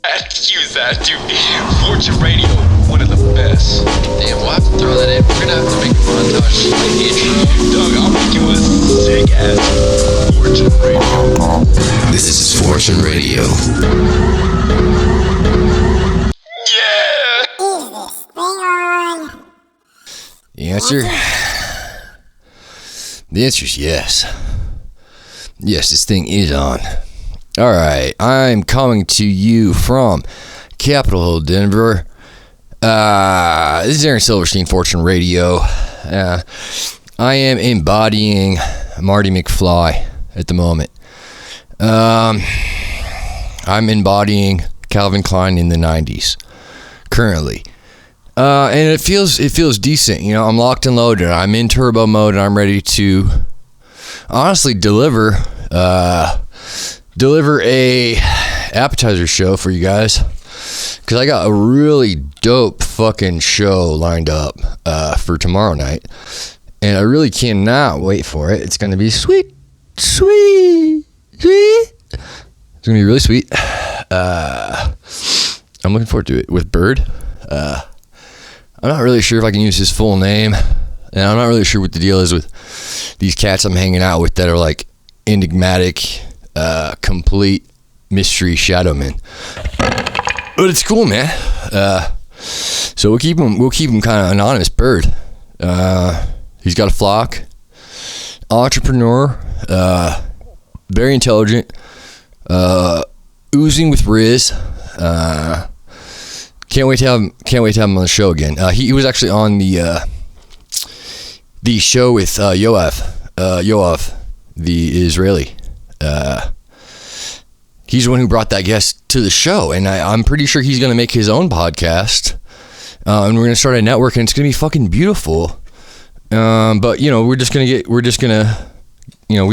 Use that, dude. Fortune Radio, one of the best. Damn, we'll have to throw that in. We're gonna have to make a montage like intro. Doug, I'll make you a sick ass Fortune Radio. This is Fortune Radio. Yeah! Is this thing on? The answer is yes. Yes, this thing is on. All right, I'm coming to you from Capitol Hill, Denver. This is Aaron Silverstein, Fortune Radio. I am embodying Marty McFly at the moment. I'm embodying Calvin Klein in the 90s currently. And it feels decent. You know, I'm locked and loaded. I'm in turbo mode and I'm ready to honestly deliver a appetizer show for you guys, because I got a really dope fucking show lined up for tomorrow night, and I really cannot wait for it. It's gonna be sweet. It's gonna be really sweet. I'm looking forward to it with Bird. I'm not really sure if I can use his full name, and I'm not really sure what the deal is with these cats I'm hanging out with that are like enigmatic, complete mystery shadow men. But it's cool, man. So we'll keep him kind of anonymous. Bird. He's got a flock. Entrepreneur. Very intelligent. Oozing with Riz. Can't wait to have him on the show again. He was actually on the show with Yoav, the Israeli. He's the one who brought that guest to the show, and I'm pretty sure he's going to make his own podcast, and we're going to start a network, and it's going to be fucking beautiful. But you know, we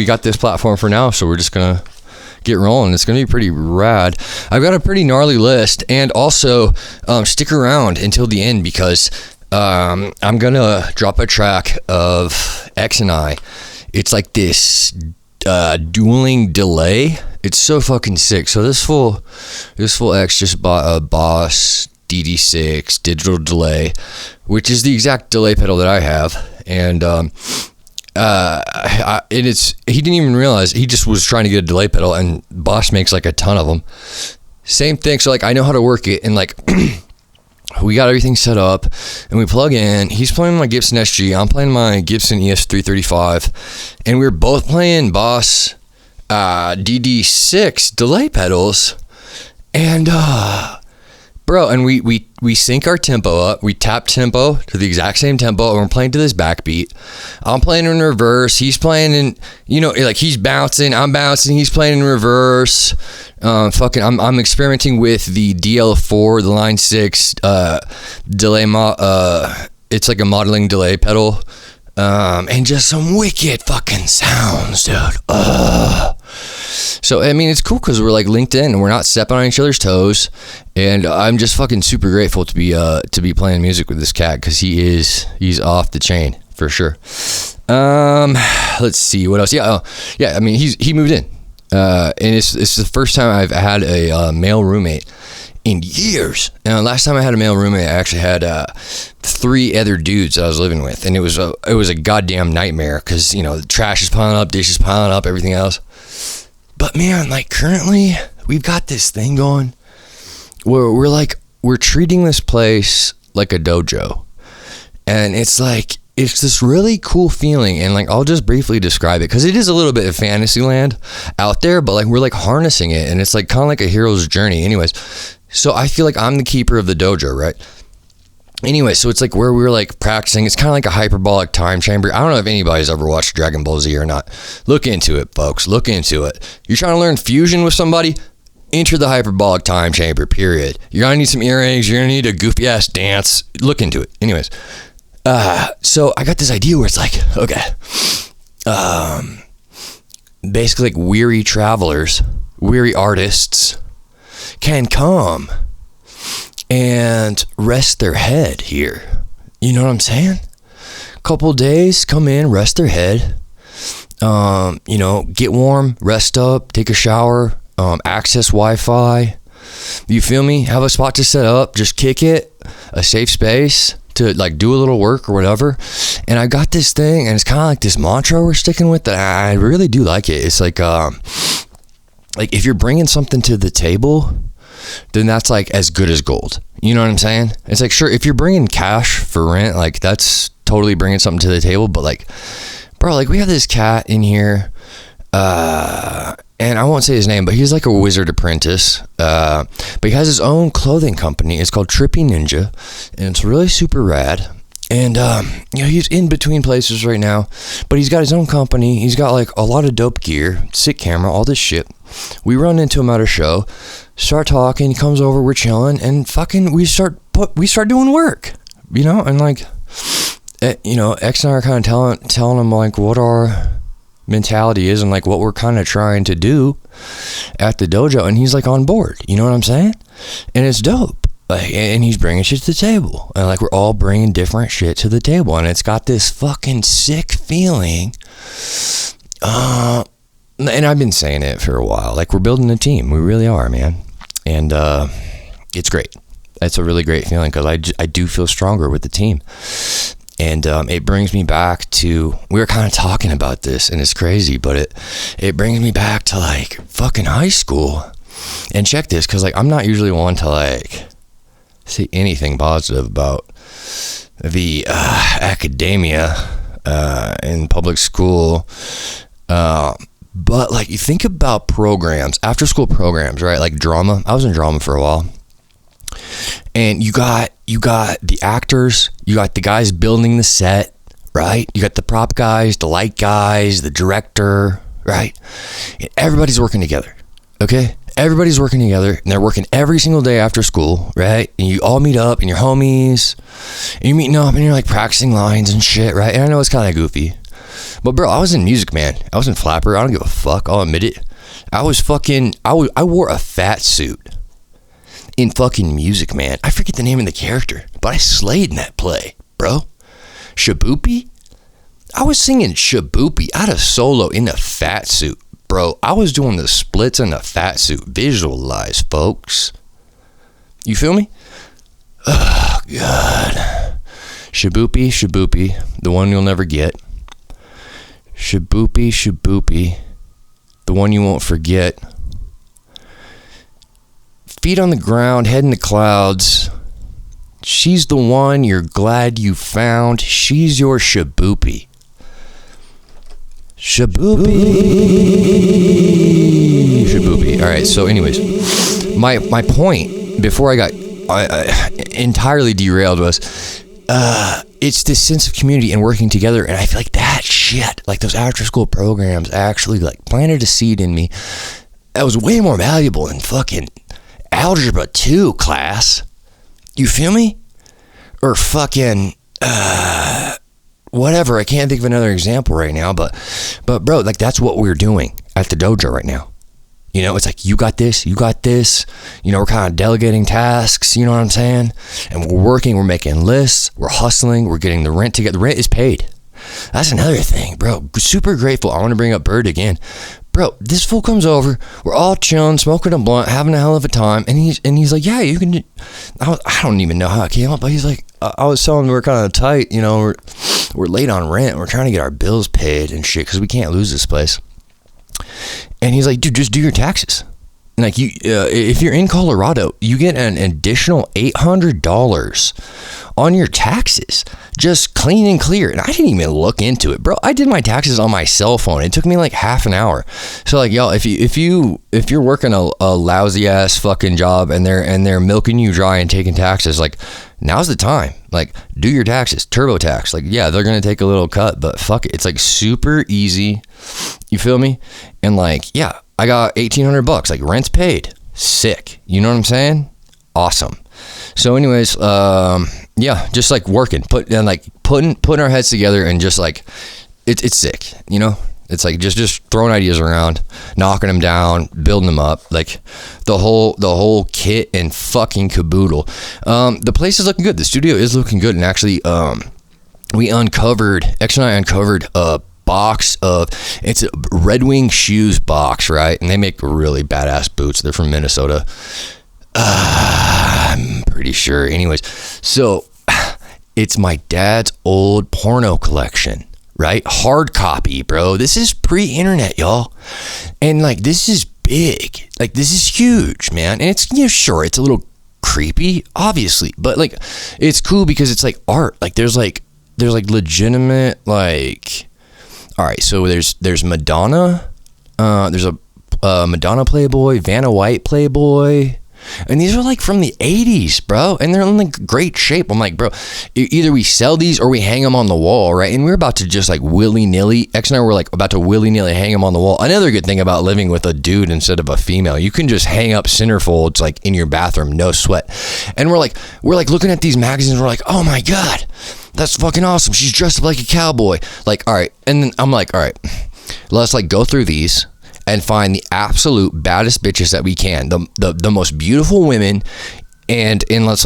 got this platform for now, so we're just going to get rolling. It's going to be pretty rad. I've got a pretty gnarly list, and also stick around until the end, because I'm going to drop a track of X and I. It's like this dueling delay. It's so fucking sick. So this fool X just bought a Boss DD6 digital delay, which is the exact delay pedal that I have, and he didn't even realize. He just was trying to get a delay pedal, and Boss makes like a ton of them. Same thing. So like, I know how to work it, and like we got everything set up, and we plug in. He's playing my Gibson SG. I'm playing my Gibson ES335, and we're both playing Boss DD6 delay pedals, and bro, and we sync our tempo up. We tap tempo to the exact same tempo, and we're playing to this backbeat. I'm playing in reverse. He's playing in, like he's bouncing. I'm bouncing. He's playing in reverse. I'm experimenting with the DL4, the Line 6 delay. It's like a modeling delay pedal, and just some wicked fucking sounds, dude. So I mean, it's cool because we're like linked in and we're not stepping on each other's toes, and I'm just fucking super grateful to be playing music with this cat, because he's off the chain for sure. Let's see what else. I mean, he moved in, and it's the first time I've had a male roommate in years. Now, last time I had a male roommate, I actually had 3 other dudes that I was living with, and it was a goddamn nightmare, because the trash is piling up, dishes piling up, everything else. But man, like currently we've got this thing going where we're treating this place like a dojo, and it's this really cool feeling. And like, I'll just briefly describe it, because it is a little bit of fantasy land out there, but like we're like harnessing it, and it's like kind of like a hero's journey. Anyways, so I feel like I'm the keeper of the dojo, right? Anyway, so it's like where we're like practicing. It's kind of like a hyperbolic time chamber. I don't know if anybody's ever watched Dragon Ball Z or not. Look into it, folks. Look into it. You're trying to learn fusion with somebody? Enter the hyperbolic time chamber, period. You're going to need some earrings. You're going to need a goofy ass dance. Look into it. Anyways, so I got this idea where it's like, okay, basically like weary travelers, weary artists can come and rest their head here. You know what I'm saying? Couple days, come in, rest their head, get warm, rest up, take a shower, access Wi-Fi, You feel me? Have a spot to set up, just kick it, a safe space to like do a little work or whatever. And I got this thing, and it's kind of like this mantra we're sticking with that I really do like it. It's like if you're bringing something to the table, then that's like as good as gold. You know what I'm saying? It's like, sure, if you're bringing cash for rent, like that's totally bringing something to the table. But like, bro, like we have this cat in here, and I won't say his name, but he's like a wizard apprentice. But he has his own clothing company. It's called Trippy Ninja, and it's really super rad. And you know, he's in between places right now, but he's got his own company. He's got like a lot of dope gear, sick camera, all this shit. We run into him at a show, start talking. He comes over, we're chilling, and fucking we start doing work, you know. And like, you know, X and I are kind of telling him like what our mentality is and like what we're kind of trying to do at the dojo, and he's like on board. You know what I'm saying? And it's dope. Like, and he's bringing shit to the table, and like we're all bringing different shit to the table, and it's got this fucking sick feeling. And I've been saying it for a while. Like, we're building a team. We really are, man. And it's great. It's a really great feeling because I do feel stronger with the team. And it brings me back to, we were kind of talking about this, and it's crazy, but it brings me back to like fucking high school. And check this, because like I'm not usually one to like say anything positive about the academia in public school. But like you think about programs, after school programs, right? Like drama. I was in drama for a while. And you got the actors, you got the guys building the set, right? You got the prop guys, the light guys, the director, right? And everybody's working together. Okay? Everybody's working together, and they're working every single day after school, right? And you all meet up, and you're homies, and you're meeting up, and you're like practicing lines and shit, right? And I know it's kind of goofy, but bro, I was in music, man. I was in flapper. I don't give a fuck. I'll admit it. I wore a fat suit in fucking music, man. I forget the name of the character, but I slayed in that play, bro. Shaboopy? I was singing Shaboopy out of solo in a fat suit. Bro, I was doing the splits in a fat suit. Visualize, folks. You feel me? Oh, God. Shaboopy, the one you'll never get. Shaboopy, the one you won't forget. Feet on the ground, head in the clouds. She's the one you're glad you found. She's your Shaboopy. Shaboopy. All right, so anyways, my point before I got entirely derailed was it's this sense of community and working together, and I feel like that shit, like those after school programs actually like planted a seed in me that was way more valuable than fucking algebra 2 class. You feel me? Or fucking whatever. I can't think of another example right now, but bro, like that's what we're doing at the dojo right now. You know, it's like you got this, you know, we're kind of delegating tasks, you know what I'm saying? And we're working, we're making lists, we're hustling, we're getting the rent together. The rent is paid. That's another thing, bro. Super grateful. I want to bring up Bird again. Bro, this fool comes over, we're all chilling, smoking a blunt, having a hell of a time, and he's like, yeah, you can. I don't even know how it came up, but he's like, I was telling him we're kind of tight, you know, we're late on rent, we're trying to get our bills paid and shit because we can't lose this place. And he's like, dude, just do your taxes. And like you, if you're in Colorado, you get an additional $800 on your taxes, just clean and clear. And I didn't even look into it, bro. I did my taxes on my cell phone. It took me like half an hour. So like, y'all, if you're working a lousy ass fucking job and they're milking you dry and taking taxes, like now's the time. Like, do your taxes, TurboTax. Like, yeah, they're gonna take a little cut, but fuck it, it's like super easy. You feel me? And like, yeah, I got $1,800. Like, rent's paid. Sick. You know what I'm saying? Awesome. So, anyways, yeah, just like working, putting our heads together, and just like, it's sick. You know, it's like just throwing ideas around, knocking them down, building them up, like the whole kit and fucking caboodle. The place is looking good. The studio is looking good, and actually, X and I uncovered a box of, it's a Red Wing Shoes box, right? And they make really badass boots. They're from Minnesota. pretty sure. Anyways, so it's my dad's old porno collection, right? Hard copy, bro. This is pre-internet, y'all. And like, this is big. Like, this is huge, man. And it's, sure, it's a little creepy, obviously, but like, it's cool because it's like art. Like, there's legitimate, like, all right, so there's Madonna, there's a Madonna Playboy, Vanna White Playboy, and these are like from the 80s, bro, and they're in like great shape. I'm like, bro, either we sell these or we hang them on the wall, right? And we're about to just like willy-nilly, X and I were like about to willy-nilly hang them on the wall. Another good thing about living with a dude instead of a female, you can just hang up centerfolds like in your bathroom, no sweat. And we're like looking at these magazines, we're like, oh my God, that's fucking awesome. She's dressed up like a cowboy. Like, all right. And then I'm like, all right, let's like go through these and find the absolute baddest bitches that we can, the most beautiful women, and let's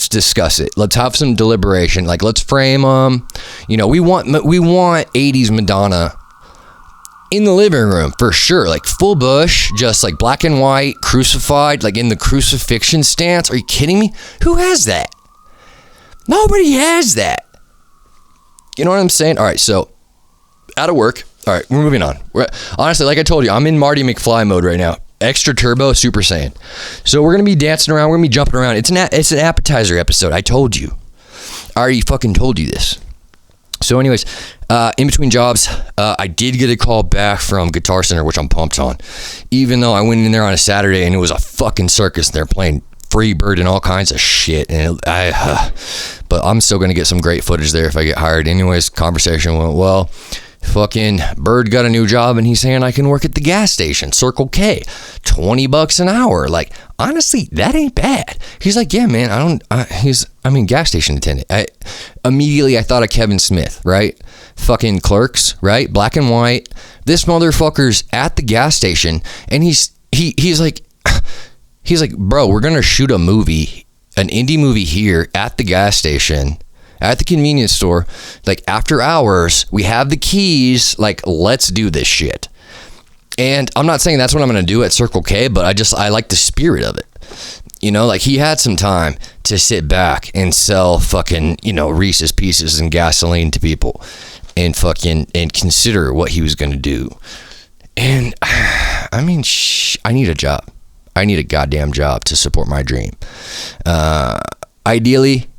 discuss it. Let's have some deliberation. Like, let's frame them. We want 80s Madonna in the living room for sure. Like full bush, just like black and white, crucified, like in the crucifixion stance. Are you kidding me? Who has that? Nobody has that. You know what I'm saying? All right, so out of work. All right, we're moving on. Honestly, like I told you, I'm in Marty McFly mode right now. Extra turbo, Super Saiyan. So we're going to be dancing around. We're going to be jumping around. It's an appetizer episode. I told you. I already fucking told you this. So anyways, in between jobs, I did get a call back from Guitar Center, which I'm pumped on. Even though I went in there on a Saturday and it was a fucking circus. They're playing Freebird and all kinds of shit, and but I'm still gonna get some great footage there if I get hired. Anyways, conversation went well. Fucking Bird got a new job and he's saying I can work at the gas station, Circle K, $20 an hour. Like, honestly, that ain't bad. He's like, yeah, man, gas station attendant. Immediately I thought of Kevin Smith, right? Fucking Clerks, right? Black and white. This motherfucker's at the gas station and he's like, bro, we're going to shoot a movie, an indie movie here at the gas station, at the convenience store, like after hours. We have the keys. Like, let's do this shit. And I'm not saying that's what I'm going to do at Circle K, but I like the spirit of it. Like he had some time to sit back and sell fucking, Reese's Pieces and gasoline to people and consider what he was going to do. And I need a job. I need a goddamn job to support my dream. Ideally,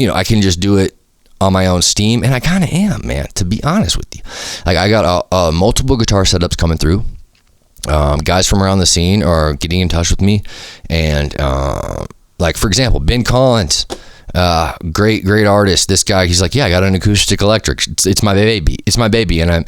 I can just do it on my own steam, and I kind of am, man, to be honest with you. Like, I got multiple guitar setups coming through. Guys from around the scene are getting in touch with me, and like, for example, Ben Collins, great artist. This guy, he's like, yeah, I got an acoustic electric. It's my baby, and I'm,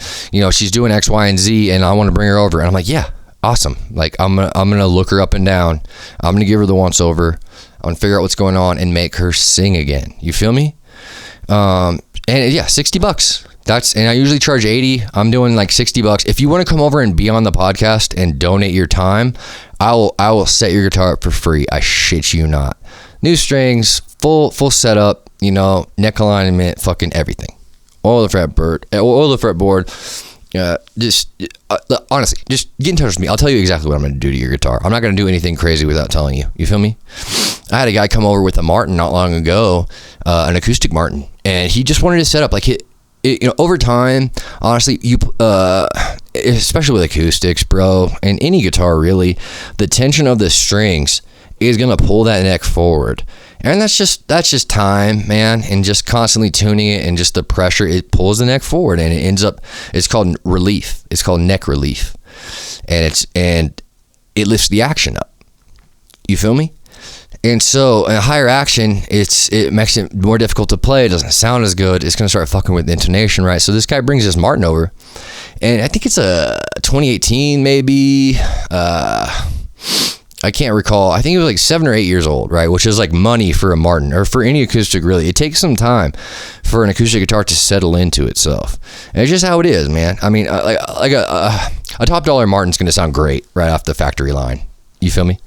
she's doing X, Y, and Z, and I want to bring her over. And I'm like, yeah. Awesome. Like, I'm gonna look her up and down. I'm gonna give her the once over. I'm gonna figure out what's going on and make her sing again. You feel me? And yeah, $60. And I usually charge 80. I'm doing like $60. If you want to come over and be on the podcast and donate your time, I will set your guitar up for free. I shit you not. New strings, full setup, neck alignment, fucking everything. Oil the fretboard. Honestly, just get in touch with me. I'll tell you exactly what I'm going to do to your guitar. I'm not going to do anything crazy without telling you. You feel me? I had a guy come over with a Martin not long ago, an acoustic Martin, and he just wanted to set up like over time. Honestly, especially with acoustics, bro, and any guitar really, the tension of the strings is going to pull that neck forward. And that's just time, man, and just constantly tuning it, and just the pressure, it pulls the neck forward, and it ends up, it's called relief. It's called neck relief. And it lifts the action up. You feel me? And so a higher action, it makes it more difficult to play. It doesn't sound as good. It's going to start fucking with the intonation, right? So this guy brings this Martin over, and I think it's a 2018 maybe. I can't recall. I think it was like 7 or 8 years old, right? Which is like money for a Martin, or for any acoustic, really. It takes some time for an acoustic guitar to settle into itself. And it's just how it is, man. I mean, like a top dollar Martin's going to sound great right off the factory line. You feel me?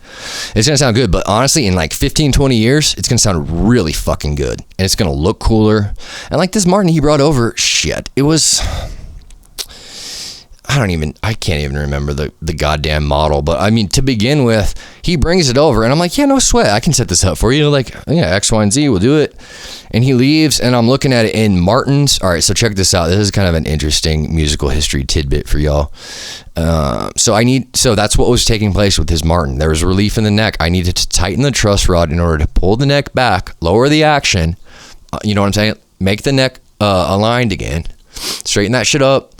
It's going to sound good, but honestly, in like 15, 20 years, it's going to sound really fucking good. And it's going to look cooler. And like this Martin he brought over, shit, it was... I can't even remember the goddamn model, but I mean, to begin with, he brings it over and I'm like, yeah, no sweat, I can set this up for you. Like, yeah, X, Y, and Z, we'll do it. And he leaves and I'm looking at it in Martin's. All right, so check this out. This is kind of an interesting musical history tidbit for y'all. So that's what was taking place with his Martin. There was relief in the neck. I needed to tighten the truss rod in order to pull the neck back, lower the action. You know what I'm saying? Make the neck aligned again. Straighten that shit up.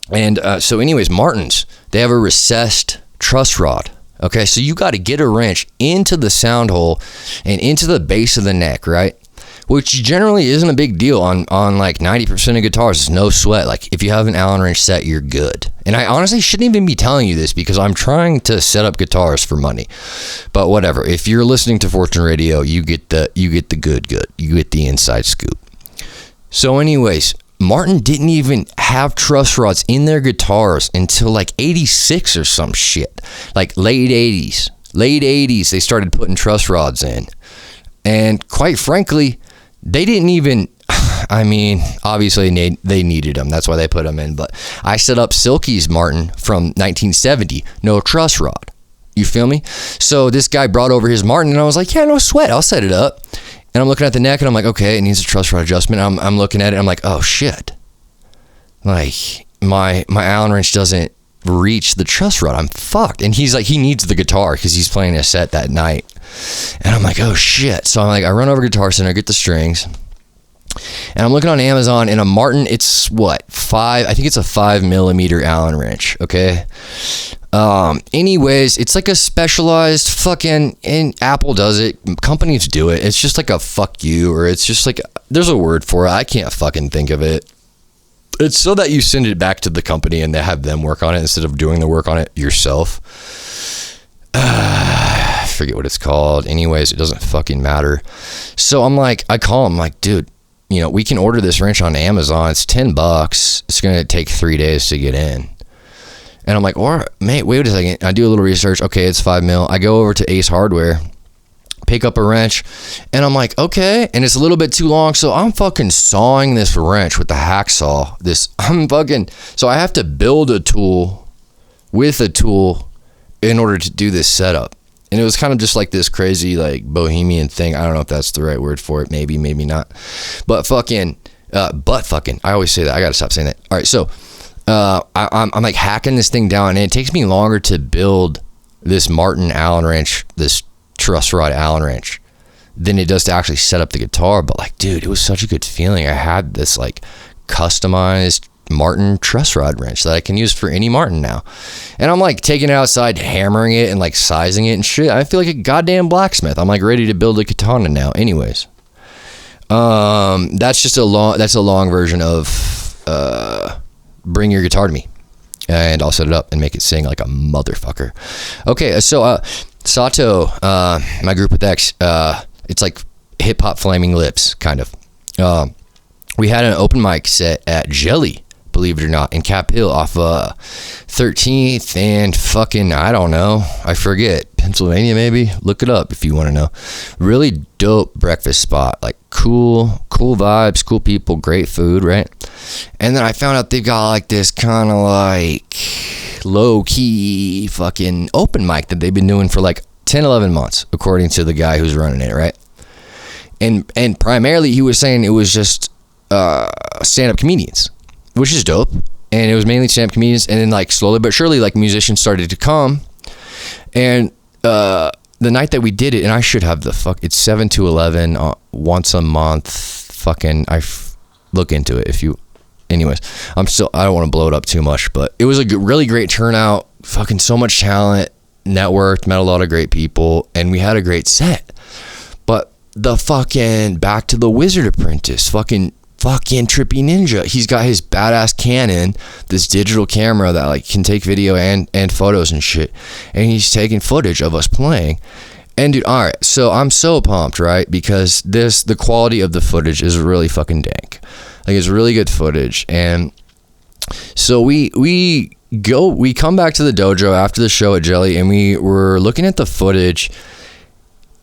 And so anyways, Martins, they have a recessed truss rod. Okay, so you got to get a wrench into the sound hole and into the base of the neck, right? Which generally isn't a big deal on like 90% of guitars. It's no sweat. Like if you have an Allen wrench set, you're good. And I honestly shouldn't even be telling you this because I'm trying to set up guitars for money. But whatever. If you're listening to Fortune Radio, you get the good. You get the inside scoop. So anyways, Martin didn't even have truss rods in their guitars until like 86 or some shit. Like late 80s. Late 80s, they started putting truss rods in. And quite frankly, they didn't even, I mean, obviously they needed them. That's why they put them in. But I set up Silky's Martin from 1970. No truss rod. You feel me? So this guy brought over his Martin and I was like, yeah, no sweat. I'll set it up. And I'm looking at the neck and I'm like, okay, it needs a truss rod adjustment. I'm looking at it. I'm like, oh shit. Like my Allen wrench doesn't reach the truss rod. I'm fucked. And he's like, he needs the guitar because he's playing a set that night. And I'm like, oh shit. So I'm like, I run over Guitar Center, get the strings. And I'm looking on Amazon and a Martin, it's what? I think it's a 5mm Allen wrench. Okay. Anyways, it's like a specialized fucking, and Apple does it, companies do it. It's just like a fuck you, or it's just like, there's a word for it. I can't fucking think of it. It's so that you send it back to the company and they have them work on it instead of doing the work on it yourself. I forget what it's called. Anyways, it doesn't fucking matter. So I'm like, I call him like, dude, you know, we can order this wrench on Amazon. It's $10. It's going to take 3 days to get in. And I'm like, or mate, wait a second. I do a little research. Okay, it's 5mm. I go over to Ace Hardware, pick up a wrench, and I'm like, okay. And it's a little bit too long, so I'm fucking sawing this wrench with the hacksaw. So I have to build a tool with a tool in order to do this setup. And it was kind of just like this crazy, like, bohemian thing. I don't know if that's the right word for it. Maybe, maybe not. But fucking. I always say that. I got to stop saying that. All right, so I'm like hacking this thing down, and it takes me longer to build this Martin Allen wrench, this truss rod Allen wrench, than it does to actually set up the guitar. But like, dude, it was such a good feeling. I had this like customized Martin truss rod wrench that I can use for any Martin now. And I'm like taking it outside, hammering it and like sizing it and shit. I feel like a goddamn blacksmith. I'm like ready to build a katana now. Anyways, that's a long version of bring your guitar to me and I'll set it up and make it sing like a motherfucker. Okay, so SáTO, my group with X, it's like hip hop flaming lips kind of. We had an open mic set at Jelly, believe it or not, in Cap Hill off 13th and fucking, I don't know, I forget, Pennsylvania maybe. Look it up if you want to know. Really dope breakfast spot, like cool vibes, cool people, great food, right? And then I found out they've got like this kind of like low-key fucking open mic that they've been doing for like 10-11 months, according to the guy who's running it, right? And primarily he was saying it was just stand-up comedians, which is dope. And it was mainly stand-up comedians, and then like slowly but surely like musicians started to come. And the night that we did it, and I should have it's 7 to 11 once a month. Fucking look into it if you. Anyways, I don't want to blow it up too much, but it was a really great turnout. Fucking so much talent, networked, met a lot of great people, and we had a great set. But the fucking Back to the Wizard Apprentice, fucking Trippy Ninja, he's got his badass Canon, this digital camera that like can take video and photos and shit, and he's taking footage of us playing. And dude, all right, so I'm so pumped, right? Because the quality of the footage is really fucking dank. Like it's really good footage. And so we come back to the dojo after the show at Jelly, and we were looking at the footage,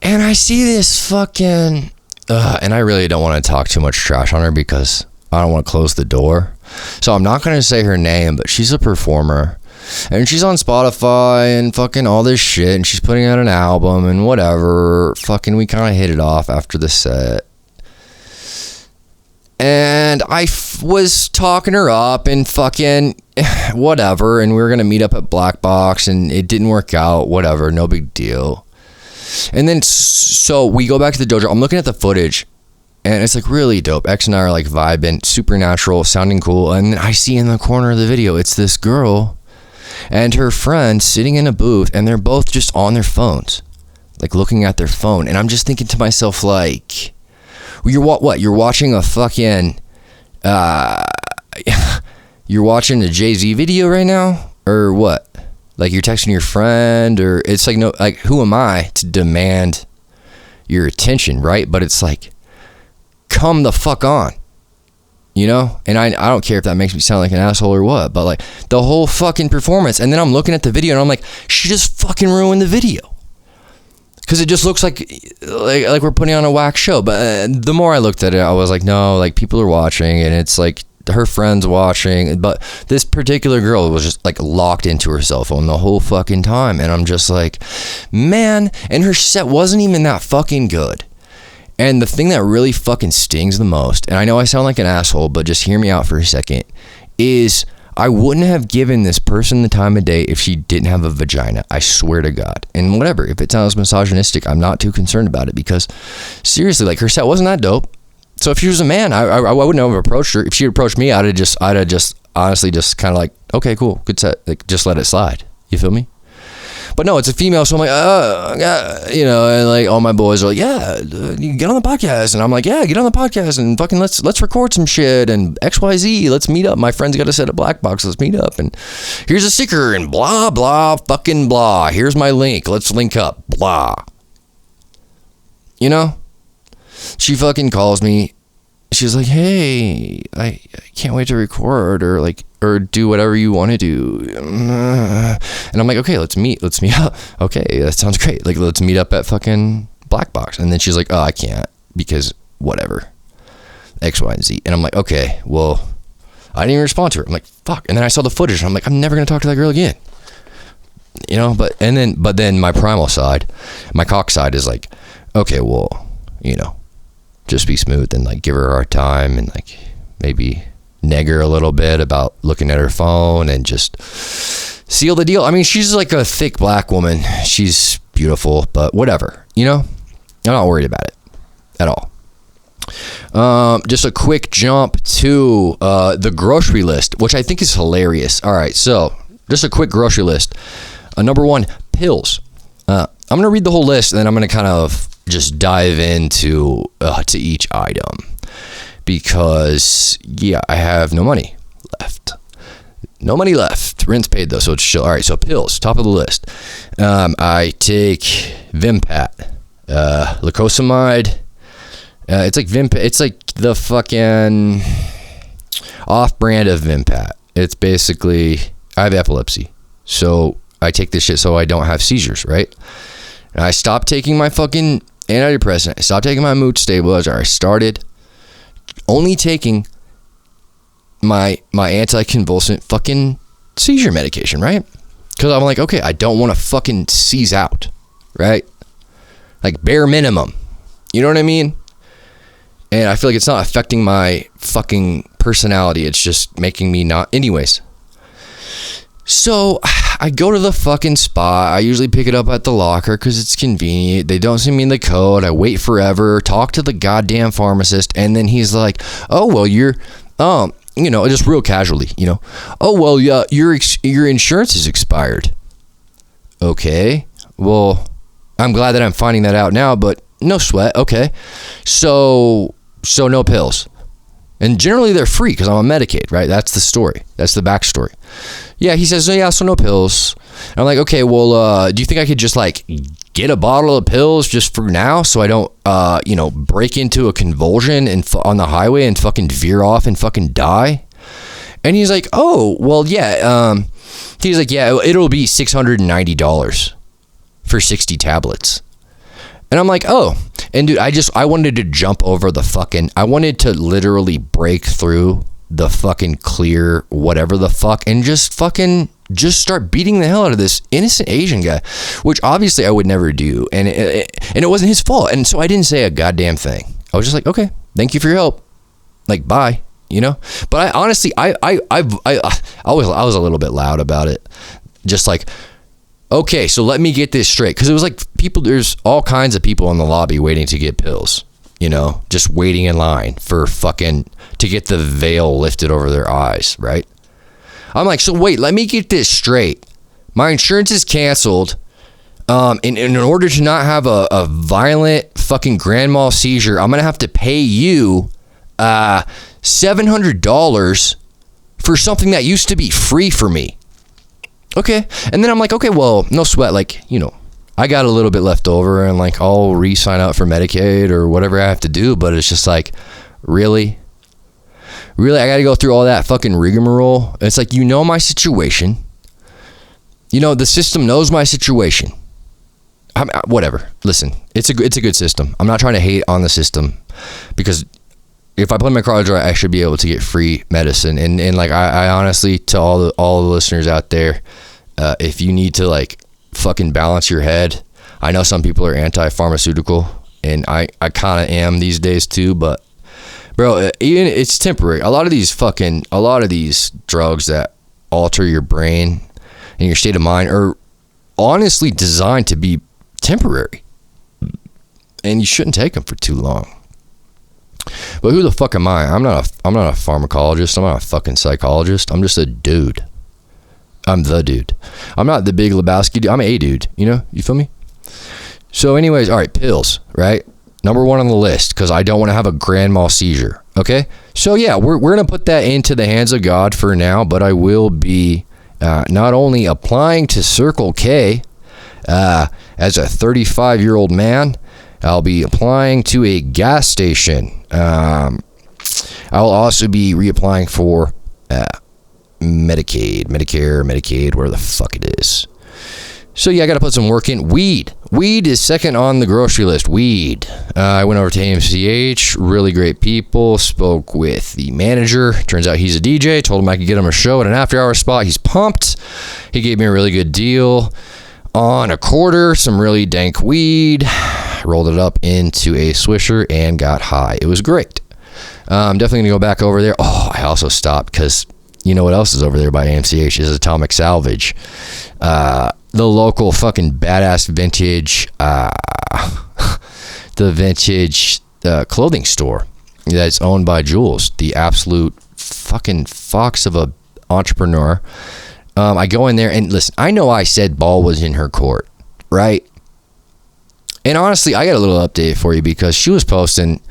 and I see this fucking and I really don't want to talk too much trash on her because I don't want to close the door. So I'm not going to say her name, but she's a performer. And she's on Spotify and fucking all this shit. And she's putting out an album and whatever. Fucking we kind of hit it off after the set. And I was talking her up and fucking whatever. And we were going to meet up at Black Box and it didn't work out. Whatever. No big deal. And then so we go back to the dojo. I'm looking at the footage. And it's like really dope. X and I are like vibing. Supernatural. Sounding cool. And then I see in the corner of the video. It's this girl and her friend sitting in a booth. And they're both just on their phones. Like looking at their phone. And I'm just thinking to myself like... You're what? You're watching a fucking, you're watching a Jay-Z video right now, or what? Like you're texting your friend, or it's like no, like who am I to demand your attention, right? But it's like, come the fuck on, you know? And I don't care if that makes me sound like an asshole or what, but like the whole fucking performance. And then I'm looking at the video and I'm like, she just fucking ruined the video. Because it just looks like we're putting on a whack show. But the more I looked at it, I was like, no, like people are watching and it's like her friends watching. But this particular girl was just like locked into her cell phone the whole fucking time. And I'm just like, man, and her set wasn't even that fucking good. And the thing that really fucking stings the most, and I know I sound like an asshole, but just hear me out for a second, is... I wouldn't have given this person the time of day if she didn't have a vagina. I swear to God. And whatever, if it sounds misogynistic, I'm not too concerned about it because seriously, like her set wasn't that dope. So if she was a man, I wouldn't have approached her. If she had approached me, I'd have just honestly just kind of like, okay, cool, good set. Like just let it slide. You feel me? But no, it's a female, so I'm like, yeah, you know, and like all my boys are like, yeah, you get on the podcast, and I'm like, yeah, get on the podcast, and fucking let's record some shit, and XYZ, let's meet up. My friend's got a set at Black Box, let's meet up, and here's a sticker, and blah blah fucking blah. Here's my link, let's link up, blah. You know, she fucking calls me. She's like, hey, I can't wait to record or do whatever you want to do. And I'm like, okay, let's meet up. Okay, that sounds great. Like, let's meet up at fucking Black Box. And then she's like, oh, I can't because whatever. X, Y, and Z. And I'm like, okay, well, I didn't even respond to her. I'm like, fuck. And then I saw the footage and I'm like, I'm never going to talk to that girl again. You know, but then my primal side, my cock side is like, okay, well, you know, just be smooth and like give her a hard time and like maybe neg her a little bit about looking at her phone and just seal the deal. I mean, she's like a thick black woman. She's beautiful, but whatever, you know, I'm not worried about it at all. Just a quick jump to the grocery list, which I think is hilarious. All right, so just a quick grocery list. Number one, pills. I'm gonna read the whole list and then I'm gonna kind of just dive into to each item because yeah, I have no money left. Rent's paid though, so it's chill. All right, so pills, top of the list. I take Vimpat, lacosamide. It's like Vimpat. It's like the fucking off-brand of Vimpat. It's basically, I have epilepsy, so I take this shit so I don't have seizures, right? And I stopped taking my fucking antidepressant. I stopped taking my mood stabilizer. I started only taking my anticonvulsant fucking seizure medication, right? Because I'm like, okay, I don't want to fucking seize out, right? Like bare minimum. You know what I mean? And I feel like it's not affecting my fucking personality. It's just making me not. Anyways. So I go to the fucking spot. I usually pick it up at the locker because it's convenient. They don't send me the code. I wait forever, talk to the goddamn pharmacist, and then he's like, oh, well, you're, you know, just real casually, you know, oh, well, yeah, your insurance is expired. Okay, well, I'm glad that I'm finding that out now, but no sweat. Okay, so no pills. And generally they're free because I'm on Medicaid, right? That's the story. That's the backstory. Yeah, he says, oh, yeah, so no pills. And I'm like, okay, well, do you think I could just like get a bottle of pills just for now so I don't, you know, break into a convulsion and on the highway and fucking veer off and fucking die? And he's like, oh, well, yeah. He's like, yeah, it'll be $690 for 60 tablets. And I'm like, oh. And dude, I wanted to jump over the fucking, I wanted to literally break through the fucking clear whatever the fuck and just start beating the hell out of this innocent Asian guy, which obviously I would never do. And it wasn't his fault. And so I didn't say a goddamn thing. I was just like, okay, thank you for your help. Like, bye, you know? But I honestly, I was a little bit loud about it. Just like, okay, so let me get this straight. Because it was like there's all kinds of people in the lobby waiting to get pills, you know, just waiting in line for to get the veil lifted over their eyes, right? I'm like, so wait, let me get this straight. My insurance is canceled. In order to not have a violent fucking grand mal seizure, I'm going to have to pay you $700 for something that used to be free for me. Okay. And then I'm like, okay, well, no sweat. Like, you know, I got a little bit left over and like I'll re-sign up for Medicaid or whatever I have to do. But it's just like, really? Really? I got to go through all that fucking rigmarole? It's like, you know my situation. You know, the system knows my situation. Whatever. Listen, it's a good system. I'm not trying to hate on the system because if I play my cards right, I should be able to get free medicine. And like, I honestly, to all the listeners out there, if you need to like fucking balance your head, I know some people are anti-pharmaceutical and I kind of am these days too, but bro, even it's temporary. A lot of these drugs that alter your brain and your state of mind are honestly designed to be temporary, and you shouldn't take them for too long. But who the fuck am I? I'm not a pharmacologist. I'm not a fucking psychologist. I'm just a dude. I'm the dude. I'm not the Big Lebowski dude. I'm a dude. You know? You feel me? So anyways, all right, pills, right? Number one on the list, because I don't want to have a grand mal seizure. Okay? So yeah, we're going to put that into the hands of God for now, but I will be not only applying to Circle K as a 35-year-old man, I'll be applying to a gas station. I'll also be reapplying for Medicaid, Medicare, Medicaid, where the fuck it is. So yeah, I got to put some work in. Weed is second on the grocery list. Weed. I went over to AMCH. Really great people. Spoke with the manager. Turns out he's a DJ. Told him I could get him a show at an after-hour spot. He's pumped. He gave me a really good deal on a quarter. Some really dank weed. Rolled it up into a swisher and got high. It was great. I'm definitely gonna go back over there. Oh, I also stopped because you know what else is over there by AMCH is Atomic Salvage. The local fucking badass vintage, the vintage clothing store that's owned by Jules, the absolute fucking fox of a entrepreneur. I go in there and listen, I know I said ball was in her court, right? And honestly, I got a little update for you because she was posting,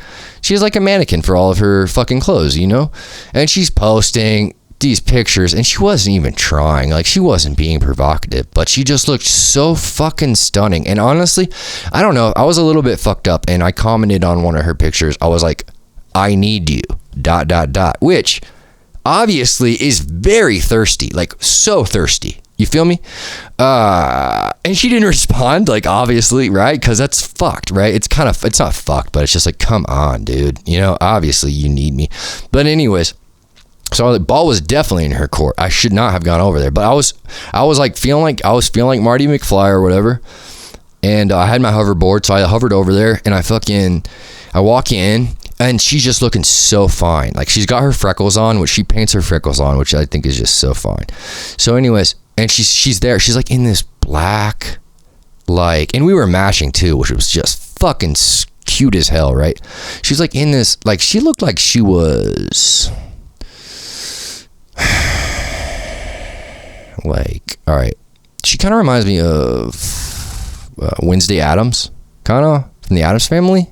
she's like a mannequin for all of her fucking clothes, you know? And she's posting these pictures and she wasn't even trying, like she wasn't being provocative, but she just looked so fucking stunning. And honestly, I don't know, I was a little bit fucked up and I commented on one of her pictures. I was like, I need you, ... which obviously is very thirsty, like so thirsty. You feel me? And she didn't respond, like obviously, right? Because that's fucked, right? It's not fucked, but it's just like, come on, dude. You know, obviously you need me. But anyways, so the ball was definitely in her court. I should not have gone over there, but I was feeling like Marty McFly or whatever. And I had my hoverboard, so I hovered over there and I walk in and she's just looking so fine. Like she's got her freckles on, which she paints her freckles on, which I think is just so fine. So anyways, and she's there. She's like in this black, like, and we were mashing too, which was just fucking cute as hell, right? She's like in this, like she looked like she was like, all right, she kind of reminds me of Wednesday Addams, kind of from the Addams Family.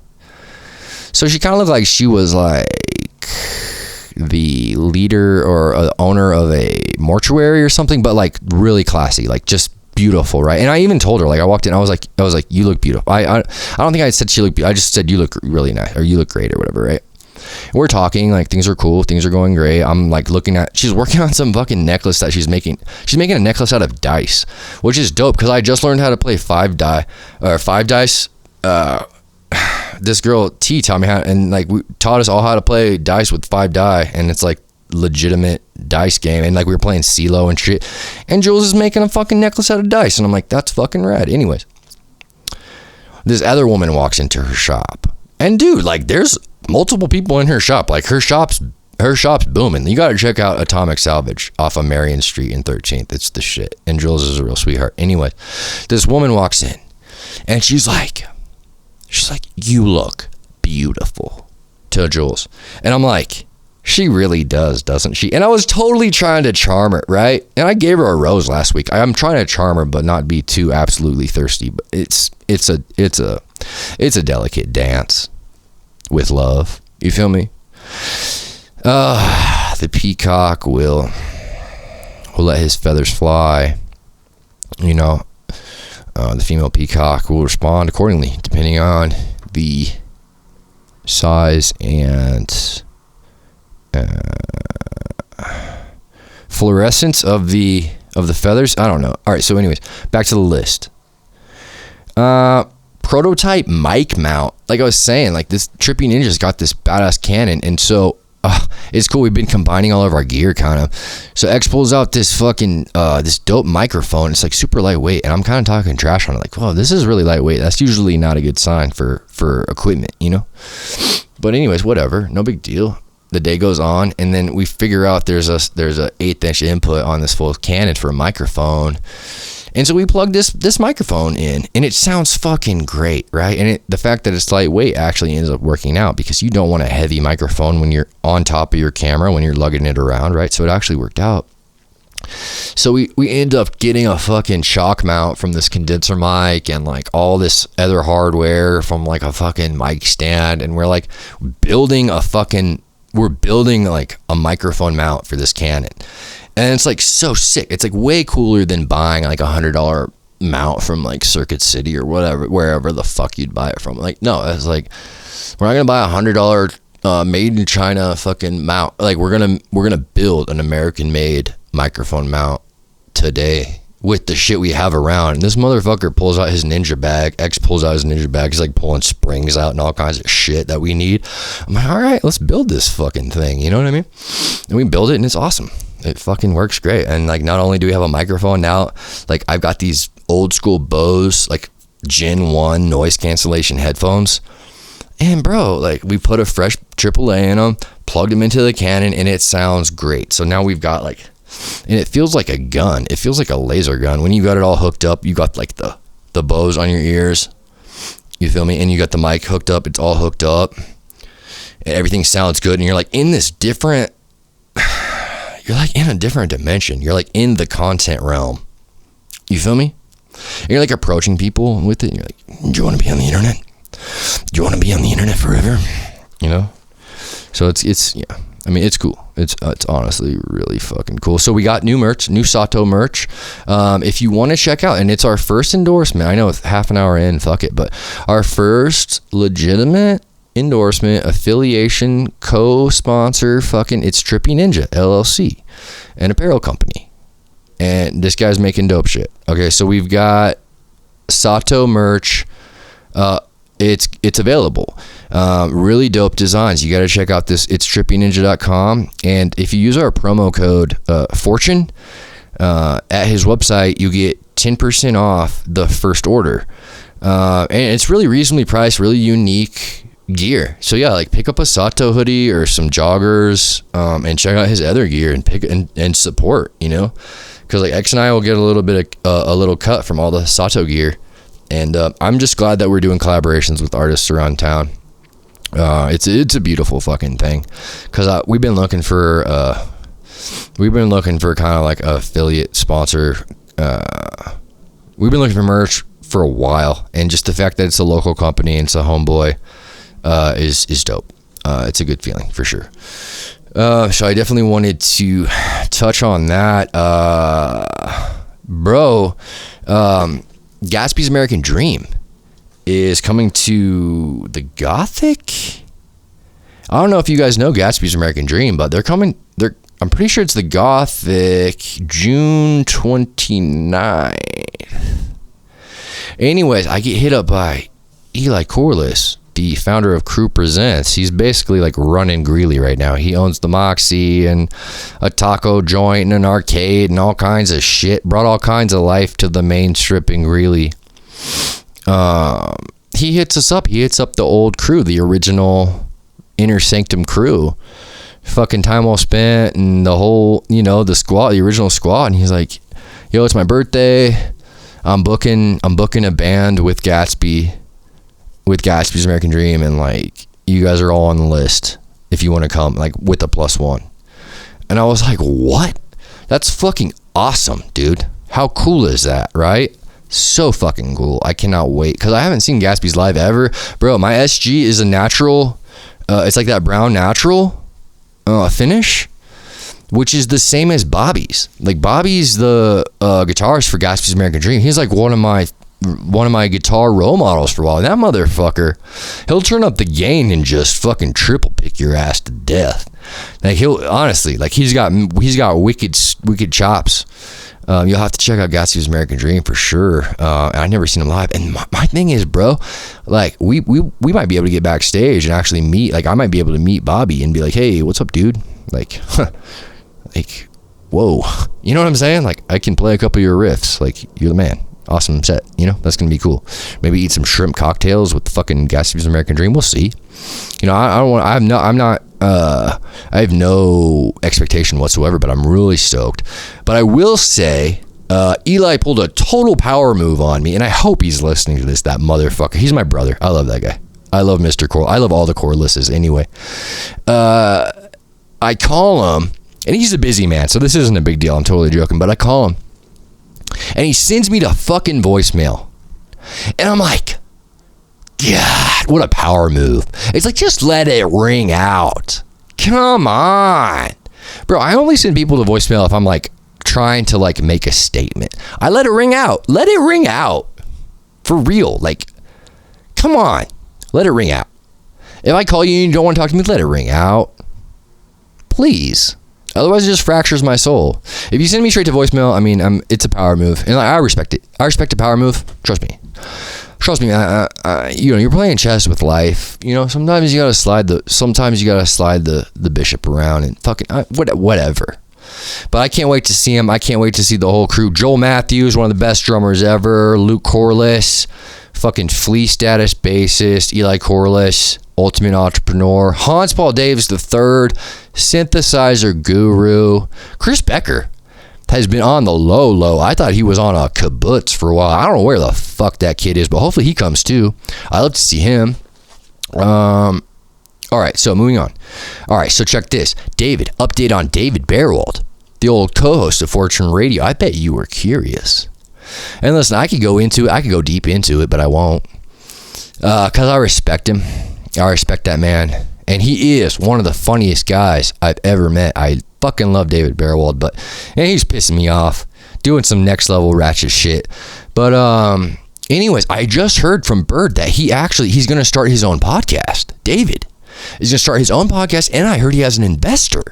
So she kind of looked like she was like the leader or owner of a mortuary or something, but like really classy, like just beautiful, right? And I even told her, like I walked in, I was like, you look beautiful. I don't think I said she looked beautiful. I just said you look really nice or you look great or whatever, right? And we're talking, like things are cool, things are going great. I'm like looking at, she's working on some fucking necklace that she's making. She's making a necklace out of dice, which is dope because I just learned how to play five dice. This girl T taught me how, and like we taught us all how to play dice with 5 die, and it's like legitimate dice game, and like we were playing CeeLo and shit, and Jules is making a fucking necklace out of dice, and I'm like, that's fucking rad. Anyways, this other woman walks into her shop, and dude, like there's multiple people in her shop. Like her shop's booming. You gotta check out Atomic Salvage off of Marion Street in 13th. It's the shit, and Jules is a real sweetheart. Anyway, this woman walks in, and she's like, you look beautiful, to Jules. And I'm like, she really does, doesn't she? And I was totally trying to charm her, right? And I gave her a rose last week. I'm trying to charm her, but not be too absolutely thirsty. But it's a delicate dance with love. You feel me? The peacock will let his feathers fly. You know, the female peacock will respond accordingly, depending on the size and fluorescence of the feathers. I don't know. All right, so anyways, back to the list. Prototype mic mount. Like I was saying, like this Trippy Ninja's got this badass Canon, and so it's cool. We've been combining all of our gear, kind of. So X pulls out this fucking this dope microphone. It's like super lightweight, and I'm kind of talking trash on it. Like, whoa, this is really lightweight. That's usually not a good sign for equipment, you know. But anyways, whatever. No big deal. The day goes on, and then we figure out there's a 1/8" input on this full Canon for a microphone. And so we plug this microphone in, and it sounds fucking great, right? And the fact that it's lightweight actually ends up working out, because you don't want a heavy microphone when you're on top of your camera, when you're lugging it around, right? So it actually worked out. So we end up getting a fucking shock mount from this condenser mic, and like all this other hardware from like a fucking mic stand, and we're like building like a microphone mount for this Canon. And it's like so sick. It's like way cooler than buying like $100 mount from like Circuit City or whatever, wherever the fuck you'd buy it from. Like, no, it's like, we're not gonna buy $100 made in China fucking mount. Like we're gonna build an American made microphone mount today with the shit we have around. And this motherfucker pulls out his ninja bag. X pulls out his ninja bag. He's like pulling springs out and all kinds of shit that we need. I'm like, all right, let's build this fucking thing. You know what I mean? And we build it, and it's awesome. It fucking works great. And like, not only do we have a microphone now, like I've got these old school Bose like Gen 1 noise cancellation headphones. And bro, like we put a fresh AAA in them, plugged them into the Canon, and it sounds great. So now we've got like, and it feels like a gun. It feels like a laser gun. When you got it all hooked up, you got like the Bose on your ears. You feel me? And you got the mic hooked up. It's all hooked up. And everything sounds good. And you're like in this different, you're like in a different dimension. You're like in the content realm. You feel me? And you're like approaching people with it. And you're like, do you want to be on the internet? Do you want to be on the internet forever? You know? So it's yeah. I mean, it's cool. It's honestly really fucking cool. So we got new merch, new SáTO merch. If you want to check out, and it's our first endorsement. I know it's half an hour in, fuck it, but our first legitimate endorsement, affiliation, co-sponsor, fucking, it's Trippy Ninja LLC, an apparel company, and this guy's making dope shit. Okay, so we've got SáTO merch. It's available. Really dope designs. You got to check out this. It's trippyninja.com, and if you use our promo code Fortune at his website, you get 10% off the first order. And it's really reasonably priced, really unique gear. So yeah, like pick up a SáTO hoodie or some joggers, and check out his other gear and pick and support. You know, because like X and I will get a little bit of a little cut from all the SáTO gear. And I'm just glad that we're doing collaborations with artists around town. It's a beautiful fucking thing, because we've been looking for kind of like a affiliate sponsor. We've been looking for merch for a while, and just the fact that it's a local company and it's a homeboy is dope. It's a good feeling for sure. So I definitely wanted to touch on that, bro. Gatsby's American Dream is coming to the Gothic. I don't know if you guys know Gatsby's American Dream, but they're coming. I'm pretty sure it's the Gothic, June 29th. Anyways, I get hit up by Eli Corliss the founder of Crew Presents. He's basically like running Greeley right now. He owns the Moxie and a taco joint and an arcade and all kinds of shit. Brought all kinds of life to the main strip in Greeley. He hits us up. He hits up the old crew, the original Inner Sanctum crew. Fucking time well spent and the whole, the squad, the original squad. And he's like, yo, it's my birthday. I'm booking a band with Gatsby's American Dream, and like, you guys are all on the list if you want to come, like, with a +1. And I was like, what? That's fucking awesome, dude. How cool is that, right? So fucking cool. I cannot wait, because I haven't seen Gatsby's live ever. Bro, my SG is a natural, it's like that brown natural finish, which is the same as Bobby's. Like, Bobby's the guitarist for Gatsby's American Dream. He's like one of my guitar role models for a while. And that motherfucker, he'll turn up the gain and just fucking triple pick your ass to death. Like, he'll honestly, like, he's got wicked chops. You'll have to check out Gatsby's American Dream for sure. I've never seen him live. And my thing is, bro, like, we might be able to get backstage and actually meet. Like, I might be able to meet Bobby and be like, hey, what's up, dude? Like, like, whoa, you know what I'm saying? Like, I can play a couple of your riffs. Like, you're the man. Awesome set. That's gonna be cool. Maybe eat some shrimp cocktails with the fucking Gatsby's American Dream. We'll see. I have no expectation whatsoever, but I'm really stoked. But I will say, Eli pulled a total power move on me, and I hope he's listening to this. That motherfucker. He's my brother. I love that guy. I love Mr. Core. I love all the Corelesses anyway. I call him. And he's a busy man, so this isn't a big deal. I'm totally joking, but I call him. And he sends me the fucking voicemail. And I'm like, God, what a power move. It's like, just let it ring out. Come on. Bro, I only send people the voicemail if I'm like trying to like make a statement. I let it ring out. Let it ring out. For real. Like, come on. Let it ring out. If I call you and you don't want to talk to me, let it ring out. Please. Otherwise, it just fractures my soul. If you send me straight to voicemail, I mean, it's a power move, and I respect it. I respect a power move. Trust me. You're playing chess with life. Sometimes you gotta slide the bishop around and fucking whatever. But I can't wait to see him. I can't wait to see the whole crew. Joel Matthews, one of the best drummers ever. Luke Corliss, fucking Flea status bassist. Eli Corliss, ultimate entrepreneur. Hans Paul Davis III, synthesizer guru. Chris Becker has been on the low. I thought he was on a kibbutz for a while. I don't know where the fuck that kid is, but hopefully he comes too. I love to see him. All right, so moving on. All right, so check this. Update on David Bearwald, the old co-host of Fortune Radio. I bet you were curious. And listen, I could go deep into it, but I won't. Because I respect him. I respect that man. And he is one of the funniest guys I've ever met. I fucking love David Bearwald, and he's pissing me off. Doing some next level ratchet shit. But anyways, I just heard from Bird that he's going to start his own podcast. David is going to start his own podcast, and I heard he has an investor.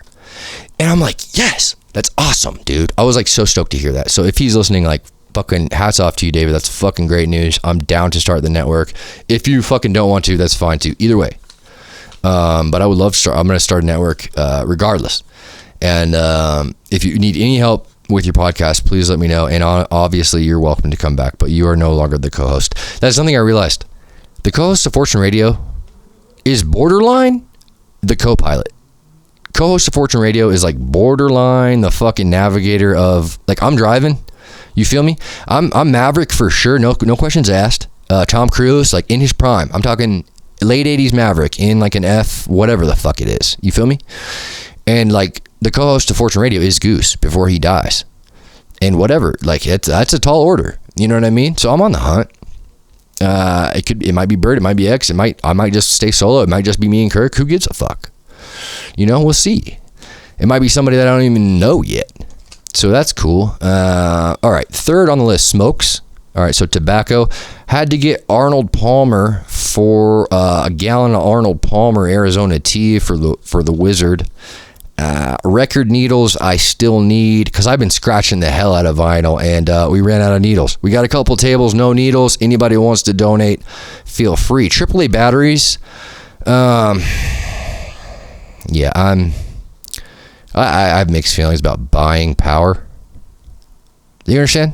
And I'm like, yes, that's awesome, dude. I was like so stoked to hear that. So if he's listening, like, fucking hats off to you, David. That's fucking great news. I'm down to start the network. If you fucking don't want to, that's fine too. Either way. But I would love to start. I'm going to start a network regardless. And if you need any help with your podcast, please let me know. And obviously, you're welcome to come back, but you are no longer the co-host. That's something I realized. The co-host of Fortune Radio is borderline the co-pilot. Co-host of Fortune Radio is like borderline the fucking navigator of, like, I'm driving. You feel me? I'm Maverick for sure. No questions asked. Tom Cruise, like, in his prime. I'm talking late 80s Maverick in like an F, whatever the fuck it is. You feel me? And like the co-host of Fortune Radio is Goose before he dies. And whatever, like that's a tall order. You know what I mean? So I'm on the hunt. It might be Bird, it might be X, I might just stay solo. It might just be me and Kirk. Who gives a fuck? We'll see. It might be somebody that I don't even know yet. So that's cool. All right, third on the list, smokes. All right, so tobacco. Had to get Arnold Palmer for a gallon of Arnold Palmer Arizona tea for the Wizard. Record needles I still need because I've been scratching the hell out of vinyl, and we ran out of needles. We got a couple tables, no needles. Anybody who wants to donate, feel free. AAA batteries. Yeah, I have mixed feelings about buying power. You understand?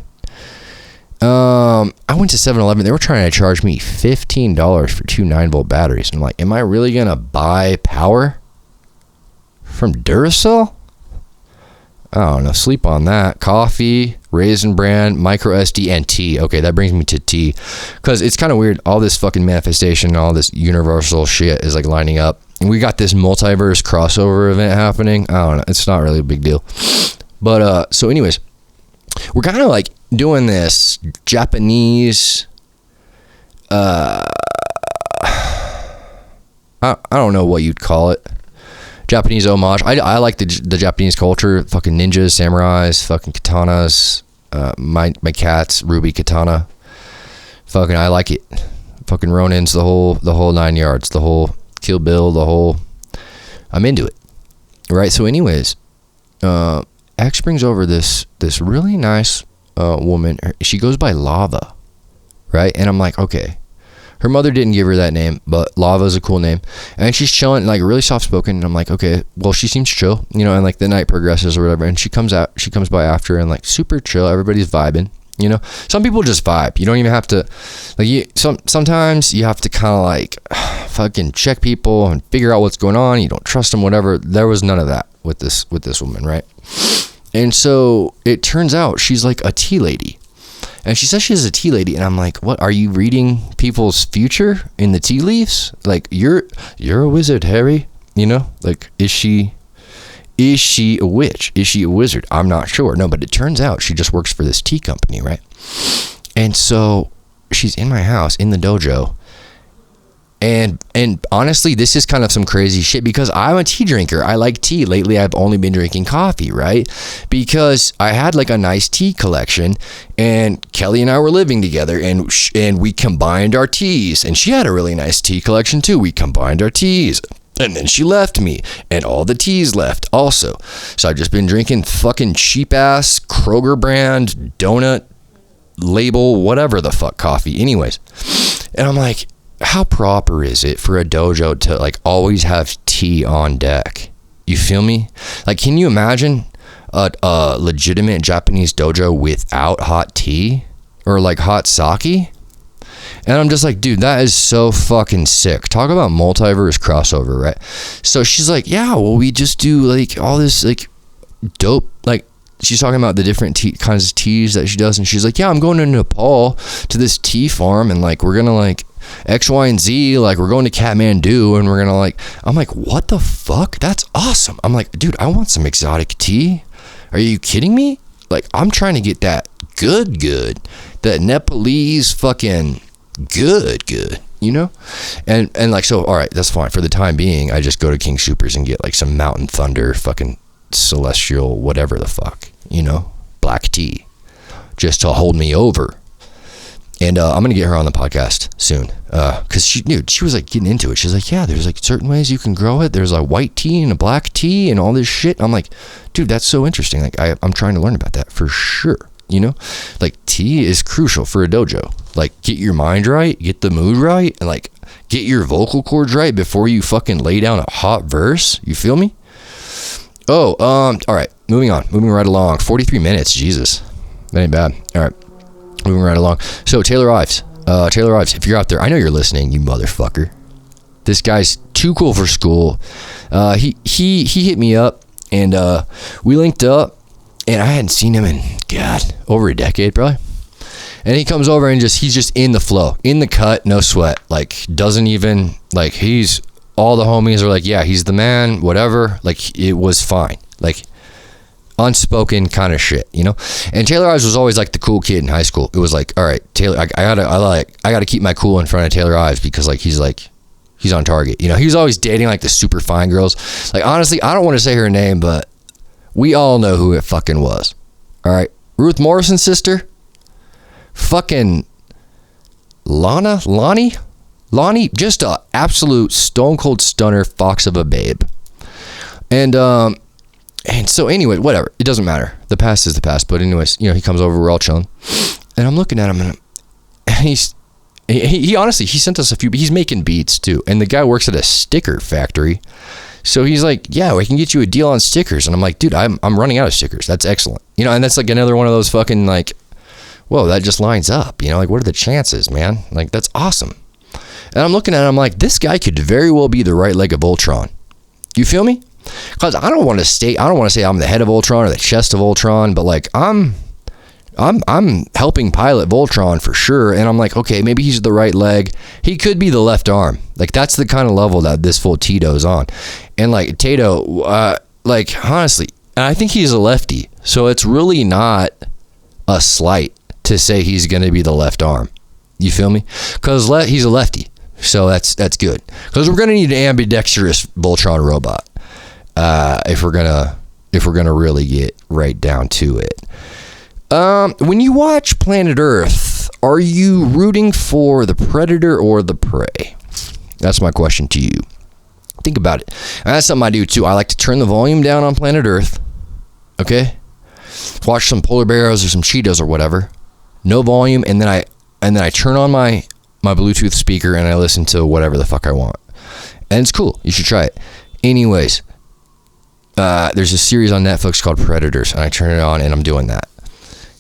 I went to 7-Eleven. They were trying to charge me $15 for 2 9-volt batteries. I'm like, am I really gonna buy power from Duracell? I don't know. Sleep on that. Coffee, Raisin Bran, micro SD, and tea. Okay, that brings me to tea, because it's kind of weird. All this fucking manifestation, all this universal shit is like lining up, and we got this multiverse crossover event happening. I don't know. It's not really a big deal, but so anyways, we're kind of like doing this Japanese. I don't know what you'd call it. Japanese homage. I like the Japanese culture. Fucking ninjas, samurais, fucking katanas. My cat's Ruby Katana. Fucking I like it. Fucking Ronins, the whole 9 yards, the whole Kill Bill, the whole. I'm into it. Right. So, anyways, X brings over this really nice woman. She goes by Lava. Right, and I'm like, okay. Her mother didn't give her that name, but Lava is a cool name. And she's chilling, like really soft spoken. And I'm like, okay, well, she seems chill, and like the night progresses or whatever. And she comes by after and like super chill. Everybody's vibing, Some people just vibe. You don't even have to, like, sometimes you have to kind of like fucking check people and figure out what's going on. You don't trust them, whatever. There was none of that with this woman, right? And so it turns out she's like a tea lady. And she says she's a tea lady, and I'm like, what? Are you reading people's future in the tea leaves? Like, you're a wizard, Harry. Like, is she a witch? Is she a wizard? I'm not sure. No, but it turns out she just works for this tea company, right? And so she's in my house in the dojo. And honestly, this is kind of some crazy shit because I'm a tea drinker. I like tea. Lately, I've only been drinking coffee, right? Because I had like a nice tea collection, and Kelly and I were living together, and we combined our teas. And she had a really nice tea collection too. We combined our teas. And then she left me, and all the teas left also. So I've just been drinking fucking cheap ass Kroger brand donut label, whatever the fuck coffee. Anyways, and I'm like, how proper is it for a dojo to like always have tea on deck? You feel me? Like, can you imagine a legitimate Japanese dojo without hot tea or like hot sake? And I'm just like, dude, that is so fucking sick. Talk about multiverse crossover, right? So she's like, yeah, well, we just do like all this like dope, like she's talking about the different kinds of teas that she does. And she's like, yeah, I'm going to Nepal to this tea farm, and like, we're going to like X, Y, and Z, like we're going to Kathmandu, and we're going to like, I'm like, what the fuck? That's awesome. I'm like, dude, I want some exotic tea. Are you kidding me? Like, I'm trying to get that good, that Nepalese fucking good, and like, so, all right, that's fine. For the time being, I just go to King Soopers and get like some Mountain Thunder fucking celestial, whatever the fuck, black tea, just to hold me over. And I'm gonna get her on the podcast soon, cause she was like getting into it. She's like, yeah, there's like certain ways you can grow it. There's like white tea and a black tea and all this shit. I'm like, dude, that's so interesting. Like, I'm trying to learn about that for sure. Like, tea is crucial for a dojo. Like, get your mind right, get the mood right, and like get your vocal cords right before you fucking lay down a hot verse. You feel me? Oh, all right, moving right along. 43 minutes, Jesus, that ain't bad. All right. Moving right along. So Taylor Ives, if you're out there, I know you're listening, you motherfucker. This guy's too cool for school. He hit me up, and we linked up, and I hadn't seen him in over a decade probably. And he comes over and he's just in the flow, in the cut, no sweat. Like, doesn't even like, he's, all the homies are like, yeah, he's the man, whatever. Like, it was fine. Like, unspoken kind of shit, And Taylor Ives was always like the cool kid in high school. It was like, all right, Taylor, I gotta keep my cool in front of Taylor Ives because like he's on target. He was always dating like the super fine girls. Like, honestly, I don't want to say her name, but we all know who it fucking was. All right, Ruth Morrison's sister, fucking Lonnie, just a absolute stone cold stunner, fox of a babe. And And so anyway, whatever. It doesn't matter. The past is the past. But anyways, he comes over. We're all chilling. And I'm looking at him, and he honestly, he sent us a few. He's making beats too. And the guy works at a sticker factory. So he's like, yeah, we can get you a deal on stickers. And I'm like, dude, I'm running out of stickers. That's excellent. And that's like another one of those fucking like, whoa, that just lines up. Like, what are the chances, man? Like, that's awesome. And I'm looking at it, I'm like, this guy could very well be the right leg of Ultron. You feel me? Because I don't want to say I'm the head of Ultron or the chest of Ultron, but like I'm helping pilot Voltron for sure. And I'm like, okay, maybe he's the right leg. He could be the left arm. Like, that's the kind of level that this fool Tito's on. And like Tato, like honestly, and I think he's a lefty, so it's really not a slight to say he's going to be the left arm. You feel me? Because he's a lefty. So that's good, because we're gonna need an ambidextrous Voltron robot if we're gonna really get right down to it. When you watch Planet Earth, are you rooting for the predator or the prey? That's my question to you. Think about it. And that's something I do too. I like to turn the volume down on Planet Earth. Okay, watch some polar bears or some cheetahs or whatever. No volume, and then I turn on my Bluetooth speaker and I listen to whatever the fuck I want. And it's cool. You should try it. Anyways, there's a series on Netflix called Predators, and I turn it on and I'm doing that.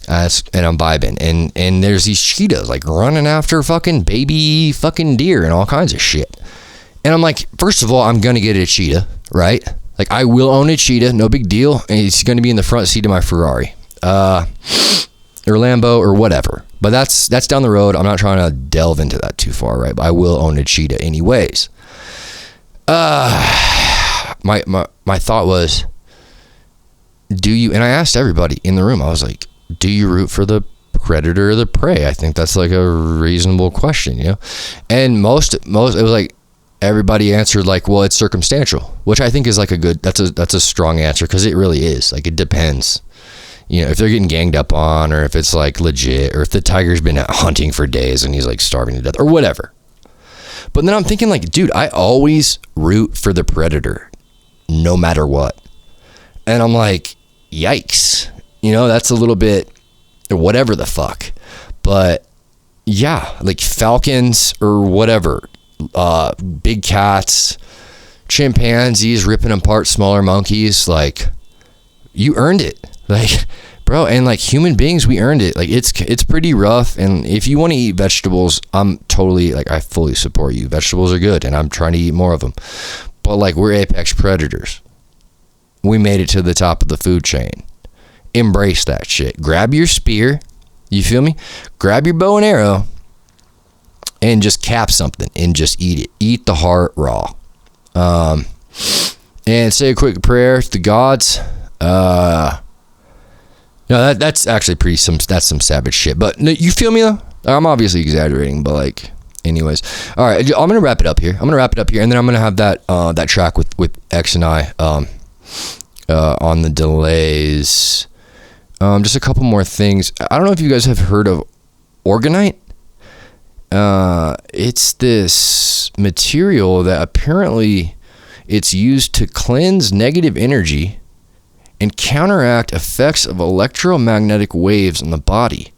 And I'm vibing. And there's these cheetahs like running after fucking baby fucking deer and all kinds of shit. And I'm like, first of all, I'm going to get a cheetah, right? Like, I will own a cheetah, no big deal. And it's going to be in the front seat of my Ferrari. Or Lambo or whatever. But that's down the road. I'm not trying to delve into that too far, right? But I will own a cheetah anyways. My thought was, do you, and I asked everybody in the room, I was like, do you root for the predator or the prey? I think that's like a reasonable question, And most it was like, everybody answered like, well, it's circumstantial, which I think is like that's a strong answer, because it really is. Like, it depends. If they're getting ganged up on, or if it's like legit, or if the tiger's been out hunting for days and he's like starving to death or whatever. But then I'm thinking like, dude, I always root for the predator no matter what. And I'm like, yikes. That's a little bit whatever the fuck. But yeah, like falcons or whatever, big cats, chimpanzees ripping apart smaller monkeys, like, you earned it. Like, bro, and like human beings, we earned it. Like, it's pretty rough. And if you want to eat vegetables, I'm totally like, I fully support you. Vegetables are good, and I'm trying to eat more of them. But like, we're apex predators. We made it to the top of the food chain. Embrace that shit. Grab your spear. You feel me? Grab your bow and arrow and just cap something and just eat it. Eat the heart raw. And say a quick prayer to the gods. No, that's actually that's some savage shit. But no, you feel me though? I'm obviously exaggerating, but like, anyways. All right, I'm gonna wrap it up here. And then I'm gonna have that track with X and I on the delays. Just a couple more things. I don't know if you guys have heard of Orgonite. It's this material that apparently it's used to cleanse negative energy and counteract effects of electromagnetic waves in the body.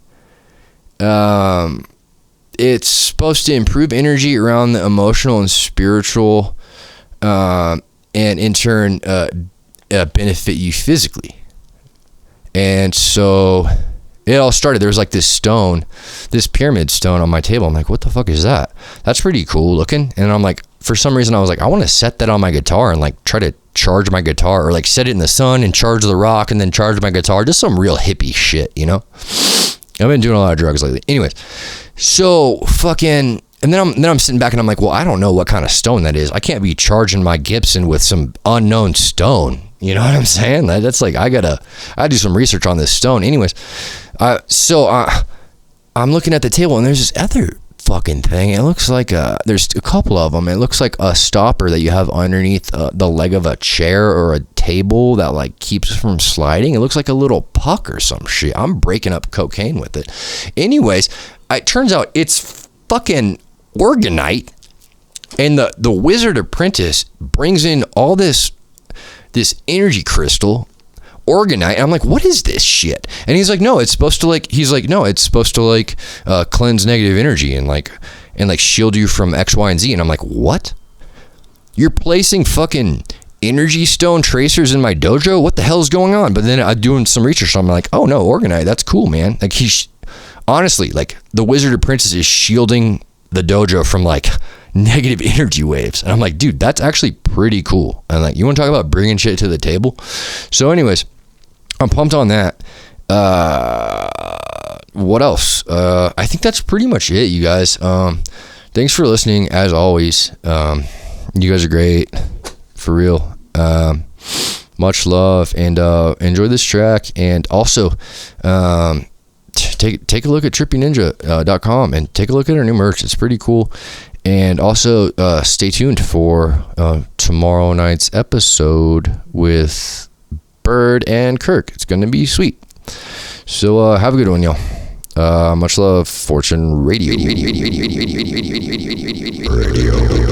It's supposed to improve energy around the emotional and spiritual, and in turn benefit you physically. And so it all started, there was like this pyramid stone on my table. I'm like, what the fuck is that? That's pretty cool looking. And I'm like, for some reason I was like, I want to set that on my guitar and like try to charge my guitar, or like set it in the sun and charge the rock and then charge my guitar. Just some real hippie shit, I've been doing a lot of drugs lately. Anyways, so fucking, and then I'm sitting back and I'm like, well, I don't know what kind of stone that is. I can't be charging my Gibson with some unknown stone. You know what I'm saying? That's like, I gotta do some research on this stone. Anyways, so I'm looking at the table and there's this other fucking thing. It looks like there's a couple of them. It looks like a stopper that you have underneath the leg of a chair or a table that like keeps from sliding. It looks like a little puck or some shit. I'm breaking up cocaine with it. Anyways, it turns out it's fucking Orgonite, and the wizard apprentice brings in all this energy crystal Organite. And I'm like, what is this shit? And he's like, no, it's supposed to like, cleanse negative energy and like shield you from X, Y, and Z. And I'm like, what? You're placing fucking energy stone tracers in my dojo? What the hell is going on? But then I'm doing some research. So I'm like, oh no, Organite, that's cool, man. Like honestly, like the Wizard of Princess is shielding the dojo from like negative energy waves. And I'm like, dude, that's actually pretty cool. And like, you want to talk about bringing shit to the table? So anyways, I'm pumped on that. What else? I think that's pretty much it, you guys. Thanks for listening as always. You guys are great, for real. Much love, and enjoy this track. And also, take a look at trippyninja.com and take a look at our new merch. It's pretty cool. And also stay tuned for tomorrow night's episode with Bird and Kirk. It's gonna be sweet. So have a good one, y'all. Much love. Fortune Radio. Fortune Radio.